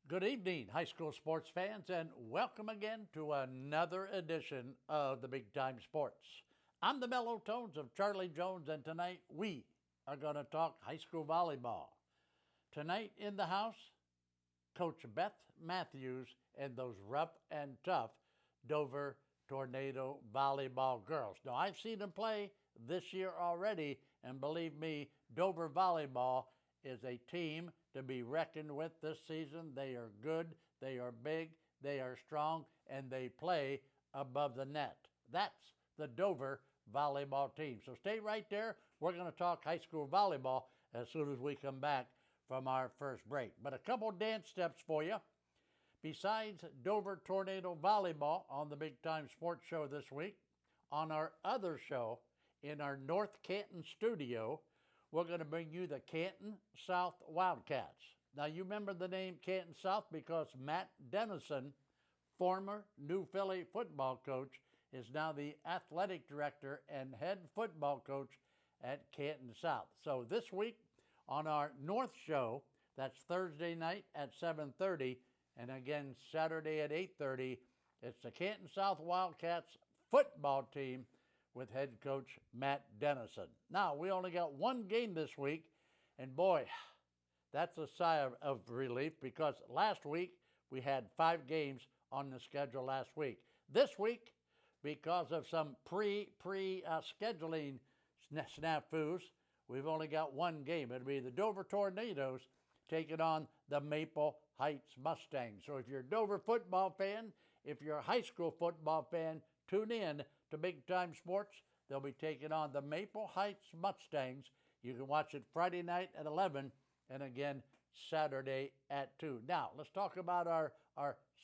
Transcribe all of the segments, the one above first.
Good evening, high school sports fans, and welcome again to another edition of the Big Time Sports. I'm the mellow tones of Charlie Jones, and tonight we are going to talk high school volleyball. Tonight in the house, Coach Beth Matthews and those rough and tough Dover Tornado volleyball girls. Now, I've seen them play this year already, and believe me, Dover volleyball is a team to be reckoned with this season. They are good, they are big, they are strong, and they play above the net. That's the Dover volleyball team. So stay right there. We're going to talk high school volleyball as soon as we come back from our first break. But a couple dance steps for you. Besides Dover Tornado volleyball on the Big Time Sports Show this week, on our other show in our North Canton studio, we're going to bring you the Canton South Wildcats. Now, you remember the name Canton South because Matt Dennison, former New Philly football coach, is now the athletic director and head football coach at Canton South. So this week on our North show, that's Thursday night at 7:30, and again Saturday at 8:30, it's the Canton South Wildcats football team with head coach Matt Dennison. Now, we only got one game this week, and boy, that's a sigh of relief because last week we had 5 games on the schedule last week. This week, because of some pre-scheduling snafus, we've only got one game. It'll be the Dover Tornadoes taking on the Maple Heights Mustangs. So if you're a Dover football fan, if you're a high school football fan, tune in to Big Time Sports. They'll be taking on the Maple Heights Mustangs. You can watch it Friday night at 11 and again Saturday at 2. Now, let's talk about our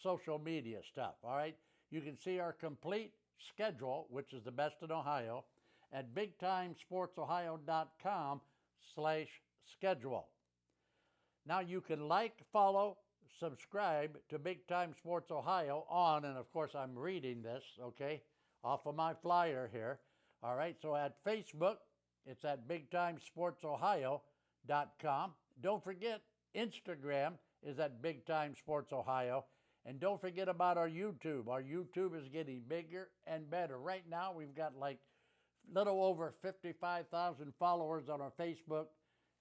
social media stuff, all right? You can see our complete schedule, which is the best in Ohio, at bigtimesportsohio.com/schedule. Now, you can like, follow, subscribe to Big Time Sports Ohio on, and of course I'm reading this, okay, off of my flyer here. All right, so at Facebook, it's at bigtimesportsohio.com. Don't forget, Instagram is at Big Time Sports Ohio. And don't forget about our YouTube. Our YouTube is getting bigger and better. Right now, we've got like a little over 55,000 followers on our Facebook,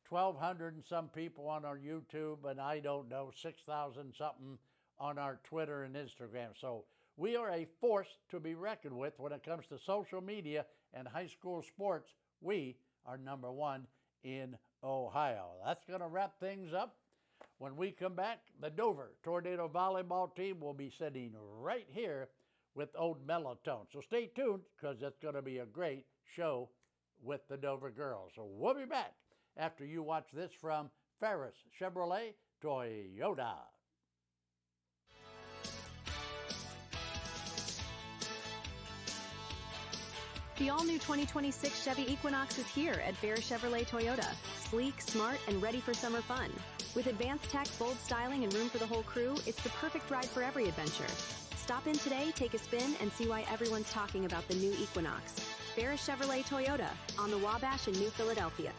1,200 and some people on our YouTube, and I don't know, 6,000 something on our Twitter and Instagram. So we are a force to be reckoned with when it comes to social media and high school sports. We are number one in Ohio. That's going to wrap things up. When we come back, the Dover Tornado volleyball team will be sitting right here with Old Mellotone. So stay tuned because it's going to be a great show with the Dover girls. So we'll be back after you watch this from Ferris Chevrolet Toyota. The all-new 2026 Chevy Equinox is here at Ferris Chevrolet Toyota. Sleek, smart, and ready for summer fun. With advanced tech, bold styling, and room for the whole crew, it's the perfect ride for every adventure. Stop in today, take a spin, and see why everyone's talking about the new Equinox. Ferris Chevrolet Toyota on the Wabash in New Philadelphia.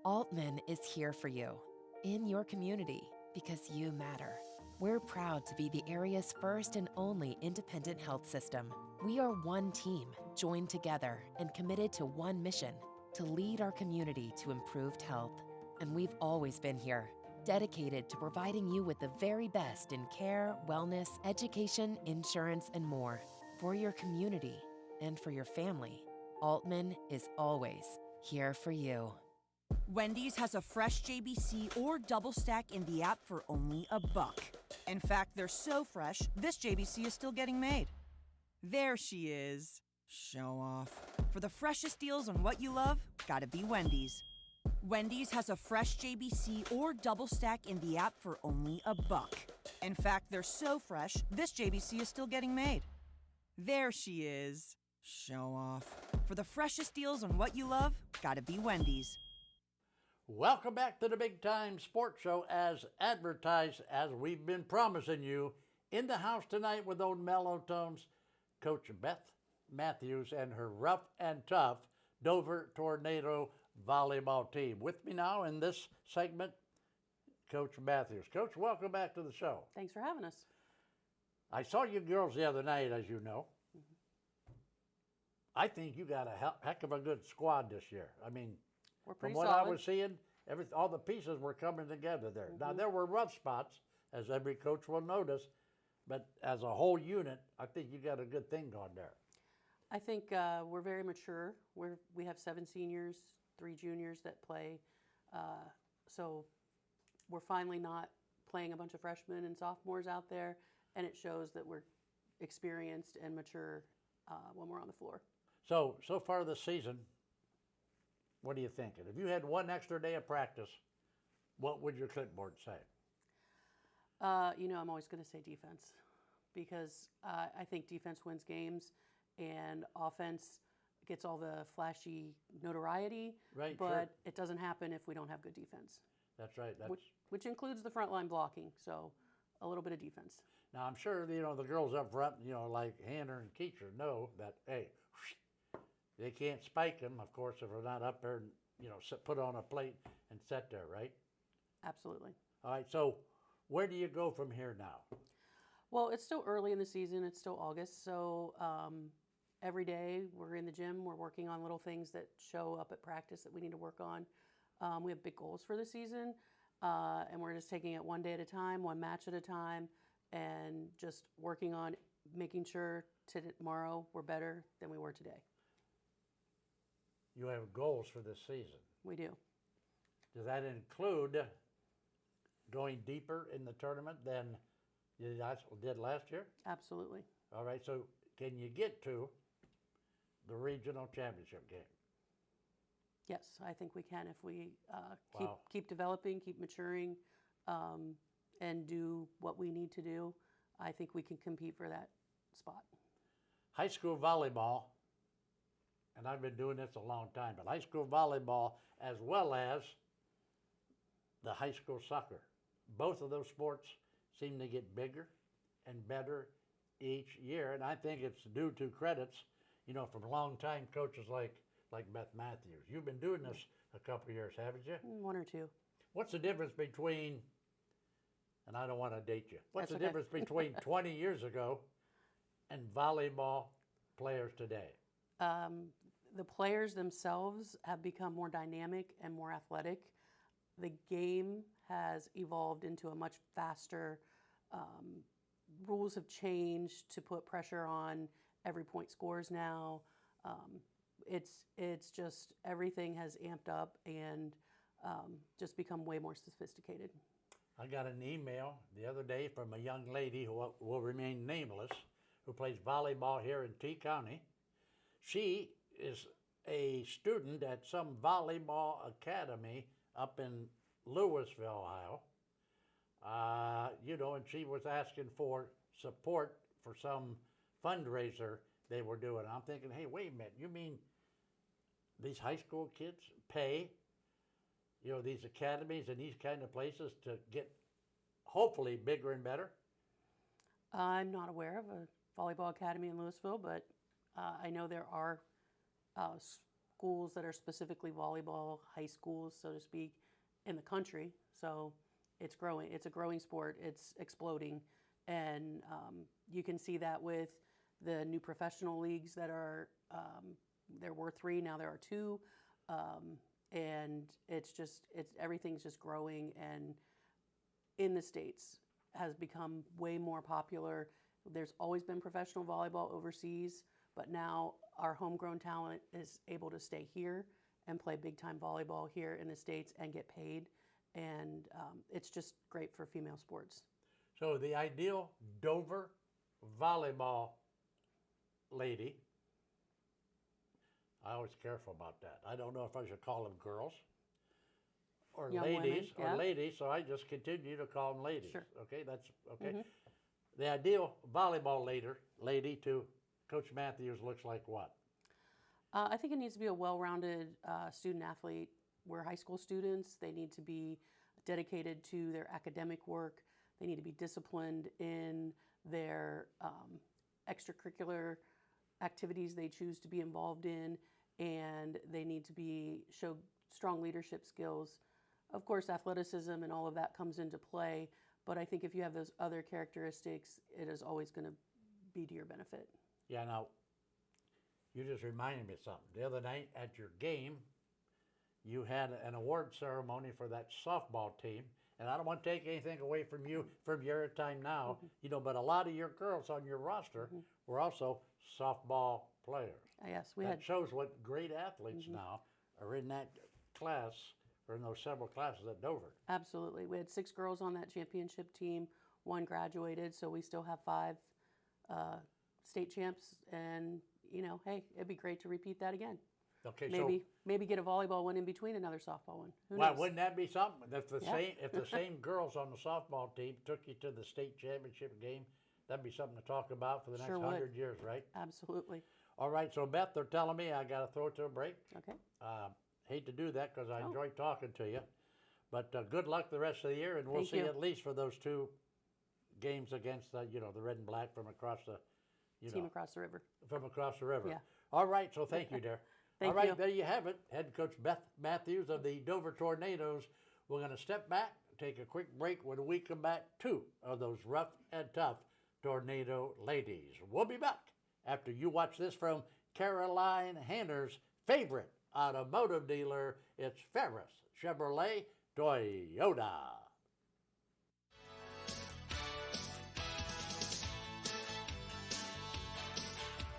Altman is here for you, in your community, because you matter. We're proud to be the area's first and only independent health system. We are one team, joined together and committed to one mission, to lead our community to improved health. And we've always been here, dedicated to providing you with the very best in care, wellness, education, insurance, and more. For your community and for your family, Altman is always here for you. Wendy's has a fresh JBC or double stack in the app for only $1. In fact, they're so fresh, this JBC is still getting made. There she is. Show off. For the freshest deals on what you love, gotta be Wendy's. Wendy's has a fresh JBC or double stack in the app for only $1. In fact, they're so fresh, this JBC is still getting made. There she is. Show off. For the freshest deals on what you love, gotta be Wendy's. Welcome back to the Big Time Sports Show as advertised, as we've been promising you. In the house tonight with Old Mellotones, Coach Beth Matthews and her rough and tough Dover Tornado volleyball team. With me now in this segment, Coach Matthews. Coach, welcome back to the show. Thanks for having us. I saw you girls the other night, as you know. I think you got a heck of a good squad this year. I mean, We're from pretty what solid. I was seeing, all the pieces were coming together there. Now, there were rough spots, as every coach will notice, but as a whole unit, I think you got a good thing going there. I think we're very mature. We have 7 seniors, 3 juniors that play. So we're finally not playing a bunch of freshmen and sophomores out there, and it shows that we're experienced and mature when we're on the floor. So far this season, what are you thinking? If you had one extra day of practice, what would your clipboard say? I'm always going to say defense because I think defense wins games and offense gets all the flashy notoriety, Right, but sure. it doesn't happen if we don't have good defense, That's right. which includes the front line blocking, so a little bit of defense. Now, I'm sure, the girls up front, like Hanner and Keecher know that, hey, they can't spike them, of course, if they're not up there and, put on a plate and sit there, right? Absolutely. All right, so where do you go from here now? Well, it's still early in the season. It's still August. So every day we're in the gym. We're working on little things that show up at practice that we need to work on. We have big goals for the season, and we're just taking it one day at a time, one match at a time, and just working on making sure tomorrow we're better than we were today. You have goals for this season. We do. Does that include going deeper in the tournament than you did last year? Absolutely. All right, so can you get to the regional championship game? Yes, I think we can if we Wow. keep developing, keep maturing, and do what we need to do. I think we can compete for that spot. High school volleyball, and I've been doing this a long time, but high school volleyball as well as the high school soccer, both of those sports seem to get bigger and better each year, and I think it's due to credits, from long-time coaches like Beth Matthews. You've been doing this a couple of years, haven't you? 1 or 2. What's the difference between, and I don't want to date you, what's That's the okay. difference between 20 years ago and volleyball players today? The players themselves have become more dynamic and more athletic. The game has evolved into a much faster, rules have changed to put pressure on every point scores now. It's just everything has amped up and just become way more sophisticated. I got an email the other day from a young lady who will remain nameless, who plays volleyball here in T County. She is a student at some volleyball academy up in Louisville, Ohio. And she was asking for support for some fundraiser they were doing. I'm thinking, hey, wait a minute, you mean these high school kids pay, these academies and these kind of places to get hopefully bigger and better? I'm not aware of a volleyball academy in Louisville, but I know there are schools that are specifically volleyball, high schools, so to speak, in the country. So it's growing. It's a growing sport. It's exploding. And you can see that with the new professional leagues that are, there were 3, now there are 2. And everything's just growing, and in the States has become way more popular. There's always been professional volleyball overseas, but now our homegrown talent is able to stay here and play big time volleyball here in the States and get paid. And it's just great for female sports. So the ideal Dover volleyball lady, I always careful about that. I don't know if I should call them girls or Young women, ladies yeah. or ladies, so I just continue to call them ladies. Sure. Okay, that's okay. Mhm. The ideal volleyball lady to Coach Matthews looks like what? I think it needs to be a well-rounded student athlete. We're high school students. They need to be dedicated to their academic work. They need to be disciplined in their extracurricular activities they choose to be involved in, and they need to be show strong leadership skills. Of course, athleticism and all of that comes into play, but I think if you have those other characteristics, it is always going to be to your benefit. Yeah, now, you just reminded me of something. The other night at your game, you had an award ceremony for that softball team, and I don't want to take anything away from you from your time now, you know, but a lot of your girls on your roster were also softball players. Yes, we That had. shows what great athletes now are in that class or in those several classes at Dover. Absolutely. We had 6 girls on that championship team. 1 graduated, so we still have 5 state champs. And, you know, hey, it'd be great to repeat that again. Okay, Maybe get a volleyball one in between another softball one. Who well, knows? wouldn't that be something? If the Yeah. if the same girls on the softball team took you to the state championship game, that'd be something to talk about for the next Sure would. 100 years, right? Absolutely. All right, so Beth, they're telling me I got to throw it to a break. Okay. Hate to do that because I Oh. enjoy talking to you, but good luck the rest of the year, and we'll Thank see you. at least for those 2 games against the the red and black from across the Team across the river. from across the river. Yeah. All right, so thank you, dear. Thank All right, you. there you have it. Head coach Beth Matthews of the Dover Tornadoes. We're going to step back, take a quick break. When we come back, 2 of those rough and tough Tornado ladies. We'll be back after you watch this from Caroline Hanner's favorite automotive dealer. It's Ferris Chevrolet Toyota.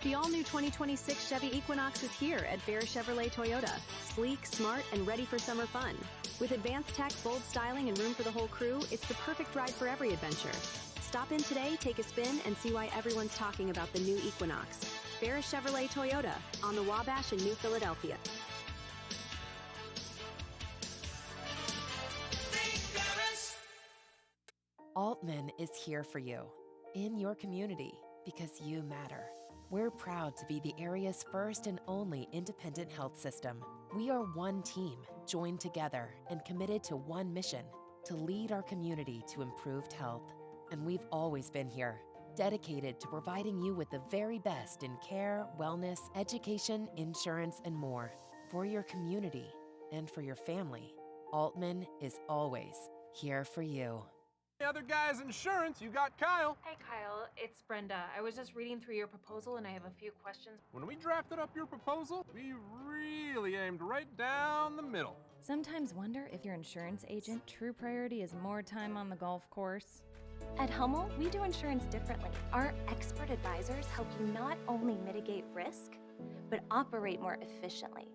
The all-new 2026 Chevy Equinox is here at Ferris Chevrolet Toyota. Sleek, smart, and ready for summer fun. With advanced tech, bold styling, and room for the whole crew, it's the perfect ride for every adventure. Stop in today, take a spin, and see why everyone's talking about the new Equinox. Ferris Chevrolet Toyota on the Wabash in New Philadelphia. Altman is here for you, in your community, because you matter. We're proud to be the area's first and only independent health system. We are one team, joined together and committed to one mission, to lead our community to improved health. And we've always been here, dedicated to providing you with the very best in care, wellness, education, insurance, and more. For your community and for your family, Altman is always here for you. The other guy's insurance, you got Kyle. Hey Kyle, it's Brenda. I was just reading through your proposal and I have a few questions. When we drafted up your proposal, we really aimed right down the middle. Sometimes wonder if your insurance agent true priority is more time on the golf course. At Hummel, we do insurance differently. Our expert advisors help you not only mitigate risk, but operate more efficiently,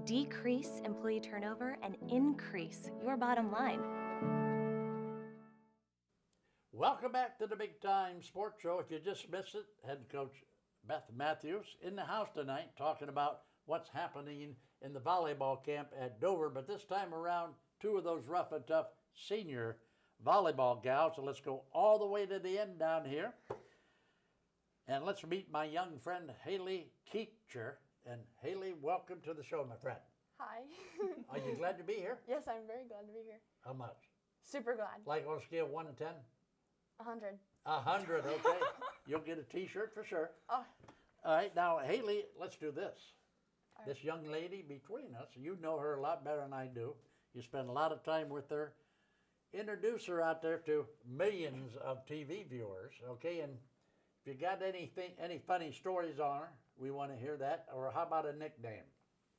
decrease employee turnover, and increase your bottom line. Welcome back to the Big Time Sports Show. If you just missed it, head coach Beth Matthews in the house tonight talking about what's happening in the volleyball camp at Dover. But this time around, 2 of those rough and tough senior volleyball gals. So let's go all the way to the end down here. And let's meet my young friend, Haley Keecher. And Haley, welcome to the show, my friend. Hi. Are you glad to be here? Yes, I'm very glad to be here. How much? Super glad. Like on a scale of 1 to 10? 100. 100, okay. You'll get a t-shirt for sure. Oh. All right, now, Haley, let's do this. All right. This young lady between us, you know her a lot better than I do. You spend a lot of time with her. Introduce her out there to millions of TV viewers, okay? And if you got any funny stories on her, we want to hear that. Or how about a nickname?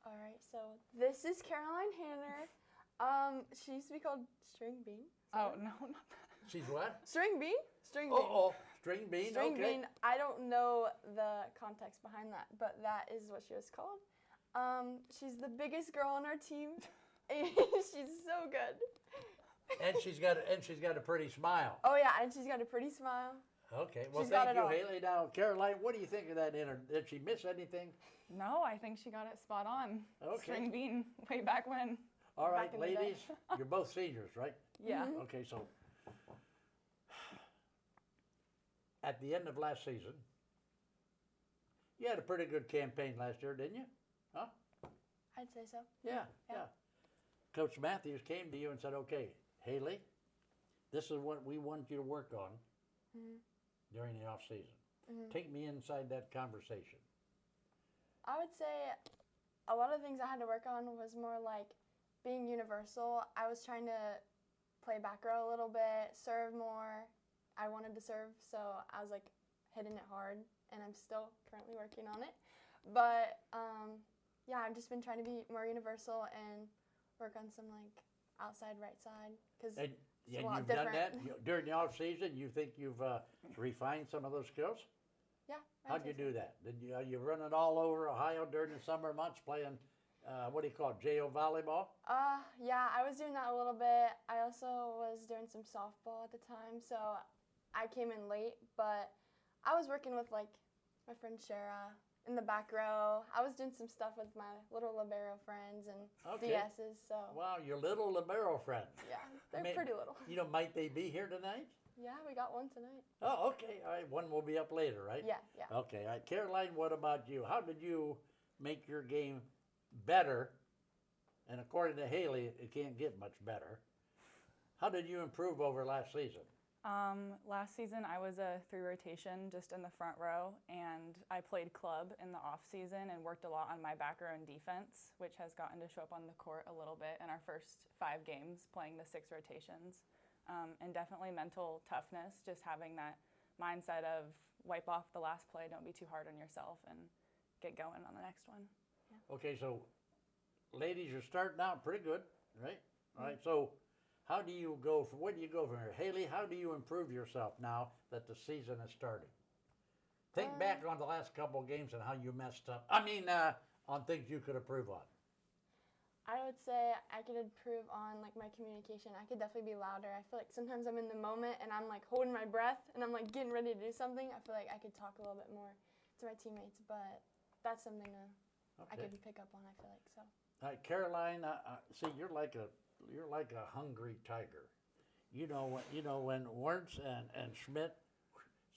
All right, so this is Caroline Hanner. She used to be called String Bean. Oh, no, not that. She's what? String Bean? String Bean. Oh, String Bean, String okay. Bean. I don't know the context behind that, but that is what she was called. She's the biggest girl on our team. She's so good. And she's got a pretty smile. Oh yeah, and she's got a pretty smile. Okay, well, She's got thank it you, all. Haley. Now, Caroline, what do you think of that Did she miss anything? No, I think she got it spot on. Okay. String Bean, way back when. All right, Back in the day. ladies, you're both seniors, right? Yeah. Okay, so at the end of last season, you had a pretty good campaign last year, didn't you? Huh? I'd say so. Yeah. Yeah. Coach Matthews came to you and said, okay, Haley, this is what we want you to work on during the off season. Take me inside that conversation. I would say a lot of things I had to work on was more like being universal, I was trying to play back row a little bit, serve more. I wanted to serve, so I was like hitting it hard, and I'm still currently working on it. But yeah, I've just been trying to be more universal and work on some like outside right side because it's a lot you've different. done that during the off season. You think you've refined some of those skills? Yeah. How'd you do that? Did you run it all over Ohio during the summer months playing? What do you call it? JO volleyball? Yeah, I was doing that a little bit. I also was doing some softball at the time, so I came in late, but I was working with like my friend Shara in the back row. I was doing some stuff with my little libero friends and DSs. So wow, your little libero friend. Yeah, they're pretty little. Might they be here tonight? Yeah, we got one tonight. Oh, okay. All right, one will be up later, right? Yeah, yeah. Okay. All right, Caroline, what about you? How did you make your game better? And according to Haley, it can't get much better. How did you improve over last season? Last season I was a 3 rotation just in the front row, and I played club in the off season and worked a lot on my back row and defense, which has gotten to show up on the court a little bit in our first 5 games playing the 6 rotations. And definitely mental toughness, just having that mindset of wipe off the last play, don't be too hard on yourself, and get going on the next one. Yeah. Okay, so ladies, you're starting out pretty good, right? All right, so how do you go from, where do you go from here? Haley, how do you improve yourself now that the season has started? Think back on the last couple of games and how you messed up. I mean, on things you could improve on. I would say I could improve on like my communication. I could definitely be louder. I feel like sometimes I'm in the moment and I'm like holding my breath and I'm like getting ready to do something. I feel like I could talk a little bit more to my teammates, but that's something I could pick up on. I feel like so. All right, Caroline. See, you're like a hungry tiger. You know when Wentz and Schmidt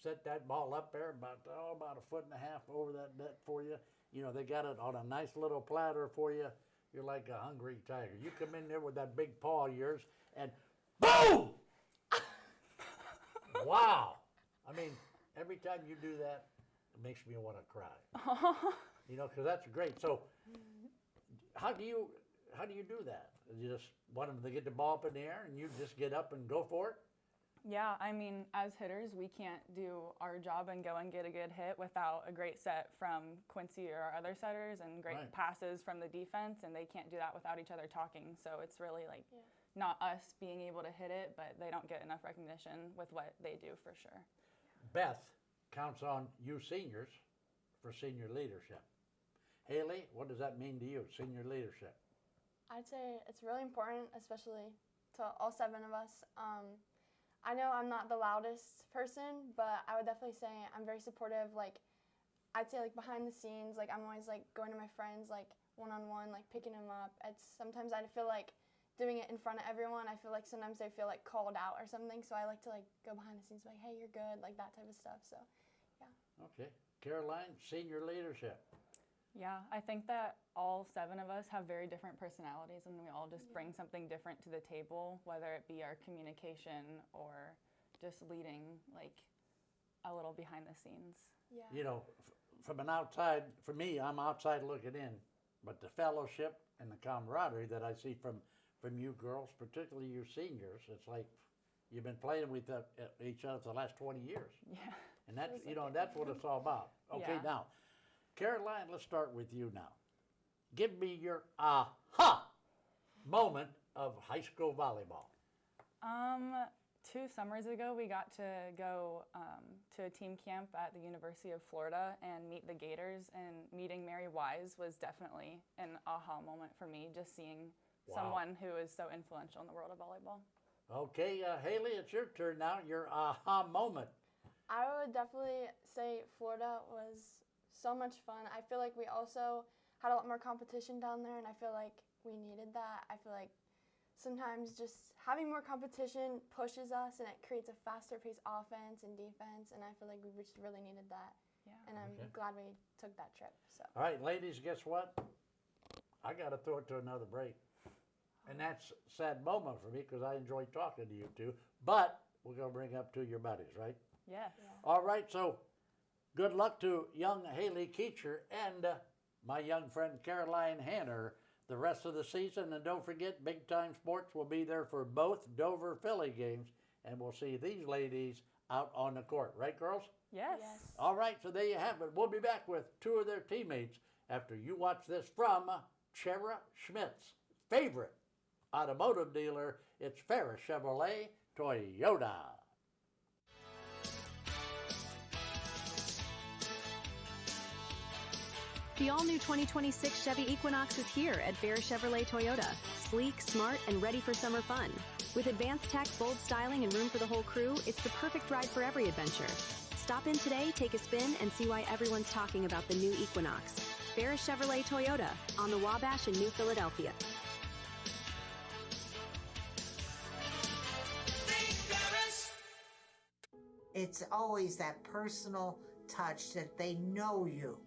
set that ball up there about a foot and a half over that net for you. You know they got it on a nice little platter for you. You're like a hungry tiger. You come in there with that big paw of yours and boom! Wow. I mean, every time you do that, it makes me want to cry. You know, because that's great. So, how do you do that? You just want them to get the ball up in the air and you just get up and go for it? Yeah, I mean, as hitters, we can't do our job and go and get a good hit without a great set from Quincy or our other setters and great passes from the defense, and they can't do that without each other talking. So it's really like not us being able to hit it, but they don't get enough recognition with what they do for sure. Beth counts on you seniors for senior leadership. Haley, what does that mean to you, senior leadership? I'd say it's really important, especially to all 7 of us. I know I'm not the loudest person, but I would definitely say I'm very supportive. Like, I'd say like behind the scenes, like I'm always like going to my friends like one-on-one, like picking them up. It's sometimes I feel like doing it in front of everyone. I feel like sometimes they feel like called out or something. So I like to like go behind the scenes, like, hey, you're good, like that type of stuff. So, yeah. Okay, Caroline, senior leadership. Yeah, I think that all 7 of us have very different personalities, and we all just bring something different to the table, whether it be our communication or just leading like a little behind the scenes. Yeah. You know, from an outside, for me, I'm outside looking in, but the fellowship and the camaraderie that I see from you girls, particularly you seniors, it's like you've been playing with each other for the last 20 years. Yeah. And that's, that's what it's all about. Okay, now, Caroline, let's start with you now. Give me your aha moment of high school volleyball. 2 summers ago, we got to go to a team camp at the University of Florida and meet the Gators, and meeting Mary Wise was definitely an aha moment for me, just seeing someone who is so influential in the world of volleyball. Okay, Haley, it's your turn now, your aha moment. I would definitely say Florida was so much fun. I feel like we also had a lot more competition down there, and I feel like we needed that. I feel like sometimes just having more competition pushes us, and it creates a faster paced offense and defense, and I feel like we just really needed that. Yeah. And I'm glad we took that trip. So. All right, ladies, guess what? I got to throw it to another break. And that's a sad moment for me because I enjoyed talking to you two, but we're going to bring up 2 of your buddies, right? Yes. Yeah. All right, so good luck to young Haley Keecher and my young friend Caroline Hanner. the rest of the season. And don't forget, Big Time Sports will be there for both Dover Philly games, and we'll see these ladies out on the court. Right, girls? Yes. All right, so there you have it. We'll be back with two of their teammates after you watch this from Chera Schmidt's favorite automotive dealer. It's Ferris Chevrolet Toyota. The all-new 2026 Chevy Equinox is here at Ferris Chevrolet Toyota. Sleek, smart, and ready for summer fun. With advanced tech, bold styling, and room for the whole crew, it's the perfect ride for every adventure. Stop in today, take a spin, and see why everyone's talking about the new Equinox. Ferris Chevrolet Toyota on the Wabash in New Philadelphia. It's always that personal touch that they know you.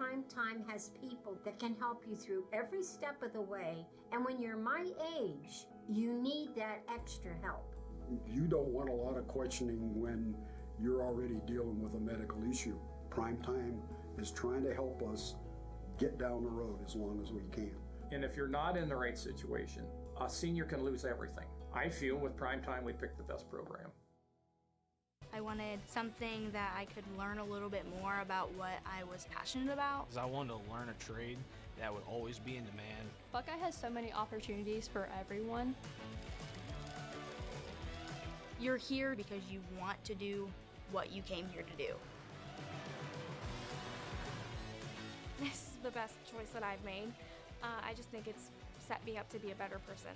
Primetime has people that can help you through every step of the way, and when you're my age, you need that extra help. You don't want a lot of questioning when you're already dealing with a medical issue. Primetime is trying to help us get down the road as long as we can. And if you're not in the right situation, a senior can lose everything. I feel with Primetime we picked the best program. I wanted something that I could learn a little bit more about what I was passionate about. I wanted to learn a trade that would always be in demand. Buckeye has so many opportunities for everyone. You're here because you want to do what you came here to do. This is the best choice that I've made. I just think it's set me up to be a better person.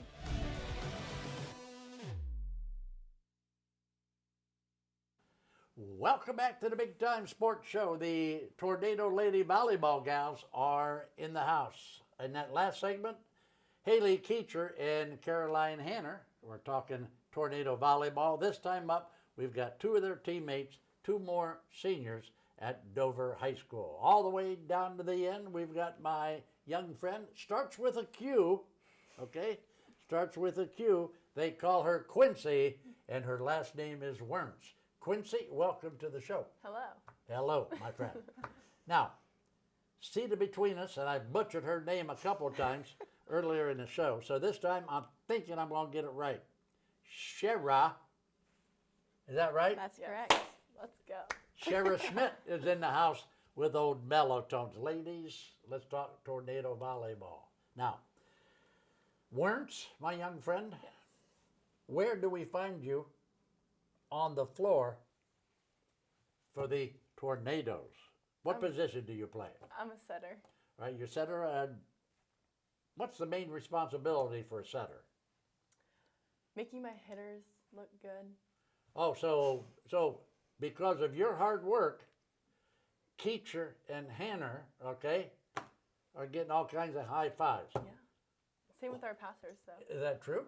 Welcome back to the Big Time Sports Show. The Tornado Lady Volleyball gals are in the house. In that last segment, Haley Keecher and Caroline Hanner were talking Tornado Volleyball. This time up, we've got two of their teammates, two more seniors at Dover High School. All the way down to the end, we've got my young friend. Starts with a Q, okay? Starts with a Q. They call her Quincy, and her last name is Werntz. Quincy, welcome to the show. Hello. Hello, my friend. Now, seated between us, and I butchered her name a couple of times earlier in the show, so this time I'm thinking I'm going to get it right. Chera, is that right? That's correct. Let's go. Chera Schmidt is in the house with old Mellow Tones. Ladies, let's talk Tornado Volleyball. Now, Werntz, my young friend, yes. Where do we find you on the floor for the Tornadoes? What position do you play? I'm a setter. Right, you're setter. And what's the main responsibility for a setter? Making my hitters look good. Oh, so because of your hard work, Keecher and Hanner, okay, are getting all kinds of high fives. Yeah. Same with our passers, though. Is that true?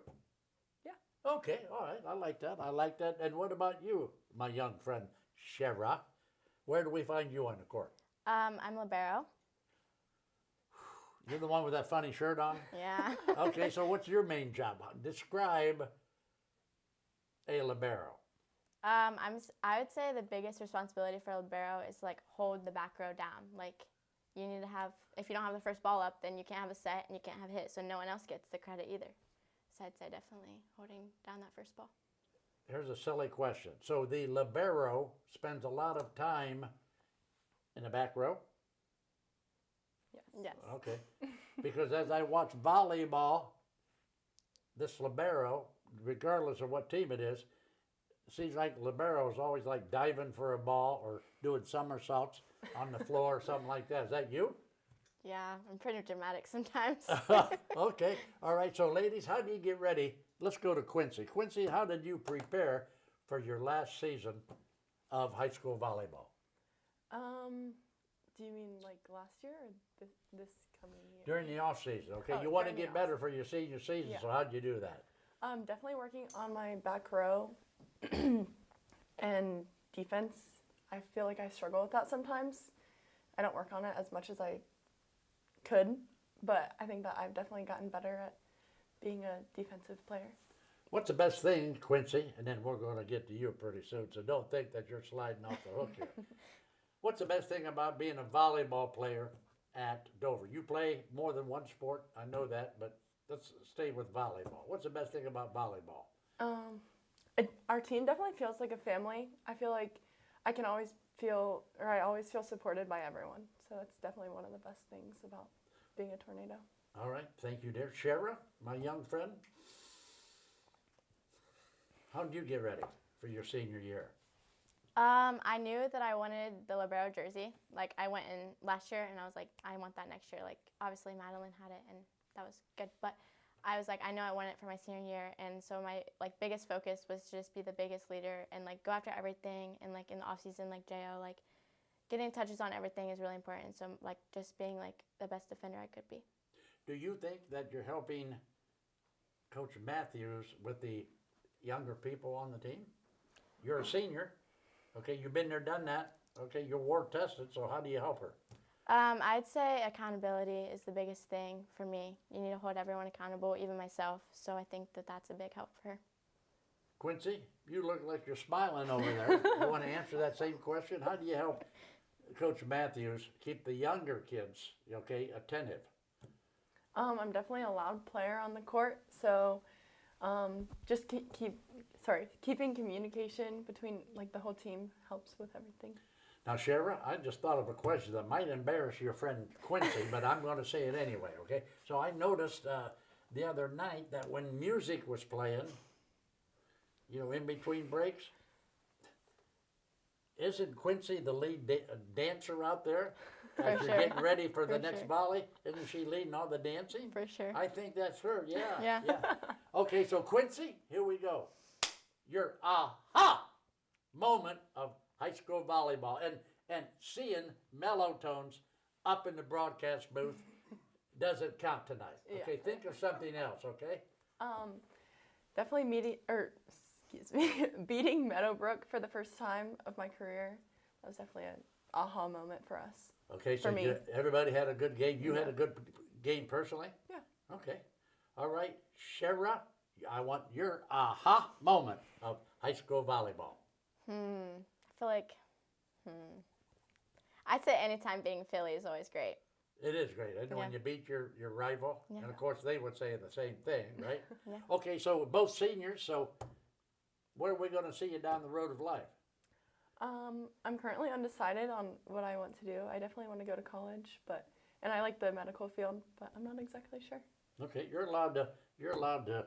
Yeah. Okay, all right. I like that. I like that. And what about you, my young friend, Chera? Where do we find you on the court? I'm libero. You're the one with that funny shirt on? Yeah. Okay, so what's your main job? Describe a libero. I would say the biggest responsibility for a libero is like hold the back row down. Like you need to have, if you don't have the first ball up, then you can't have a set and you can't have hit, so no one else gets the credit either. So I'd say definitely holding down that first ball. Here's a silly question. So the libero spends a lot of time in the back row? Yes. Okay. Because as I watch volleyball, this libero, regardless of what team it is, it seems like libero is always like diving for a ball or doing somersaults on the floor or something like that. Is that you? Yeah, I'm pretty dramatic sometimes. Okay. All right. So ladies, how do you get ready? Let's go to Quincy. Quincy, how did you prepare for your last season of high school volleyball? Do you mean like last year or this coming year? During the off season, okay? Oh, You want to during the get better for your senior season, Yeah. so how'd you do that? Definitely working on my back row and defense. I feel like I struggle with that sometimes. I don't work on it as much as I could, but I think that I've definitely gotten better at being a defensive player. What's the best thing, Quincy, and then we're going to get to you pretty soon, so don't think that you're sliding off the hook here. What's the best thing about being a volleyball player at Dover? You play more than one sport, I know that, but let's stay with volleyball. What's the best thing about volleyball? Our team definitely feels like a family. I feel like I always feel supported by everyone. So that's definitely one of the best things about being a Tornado. All right, thank you, dear. Shara, my young friend, how did you get ready for your senior year? I knew that I wanted the libero jersey. Like, I went in last year and I was like, I want that next year. Like, obviously Madeline had it and that was good, but I was like, I know I want it for my senior year, and so my biggest focus was to just be the biggest leader and go after everything, and in the off season, JO, getting touches on everything is really important. So just being the best defender I could be. Do you think that you're helping Coach Matthews with the younger people on the team? You're a senior, okay? You've been there, done that, okay? You're ward tested, so how do you help her? I'd say accountability is the biggest thing for me. You need to hold everyone accountable, even myself. So I think that that's a big help for her. Quincy, you look like you're smiling over there. You want to answer that same question? How do you help Coach Matthews keep the younger kids, okay, attentive? I'm definitely a loud player on the court, so just keeping communication between the whole team helps with everything. Now, Shara, I just thought of a question that might embarrass your friend Quincy, but I'm going to say it anyway, okay? So I noticed the other night that when music was playing, in between breaks, isn't Quincy the lead dancer out there? As you're getting ready for the next volley, isn't she leading all the dancing? For sure. I think that's her, yeah. Yeah. Okay, so Quincy, here we go. Your aha moment of high school volleyball and seeing Mellow Tones up in the broadcast booth doesn't count tonight. Okay, think of something else, okay? Definitely beating Meadowbrook for the first time of my career. That was definitely an aha moment for us. Okay, so everybody had a good game. You had a good game personally? Yeah. Okay. All right, Shara, I want your aha moment of high school volleyball. I feel like, I'd say anytime being Philly is always great. It is great. And when you beat your rival, and of course they would say the same thing, right? Yeah. Okay, so both seniors, so where are we going to see you down the road of life? I'm currently undecided on what I want to do. I definitely want to go to college, and I like the medical field, but I'm not exactly sure. Okay, you're allowed to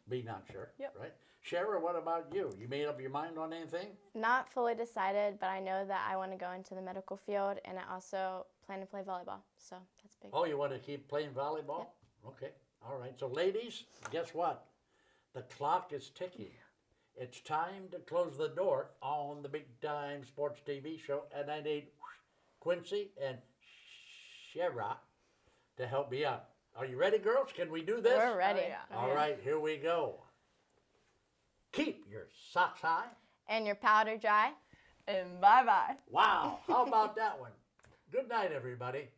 be not sure, Yep. right? Shara, what about you? You made up your mind on anything? Not fully decided, but I know that I want to go into the medical field, and I also plan to play volleyball, so that's big. Oh, you want to keep playing volleyball? Yep. Okay, all right. So ladies, guess what? The clock is ticking. It's time to close the door on the Big Time Sports TV show, and I need Quincy and Shara to help me out. Are you ready, girls? Can we do this? We're ready. Oh, yeah. All right, here we go. Keep your socks high. And your powder dry. And bye-bye. Wow, how about that one? Good night, everybody.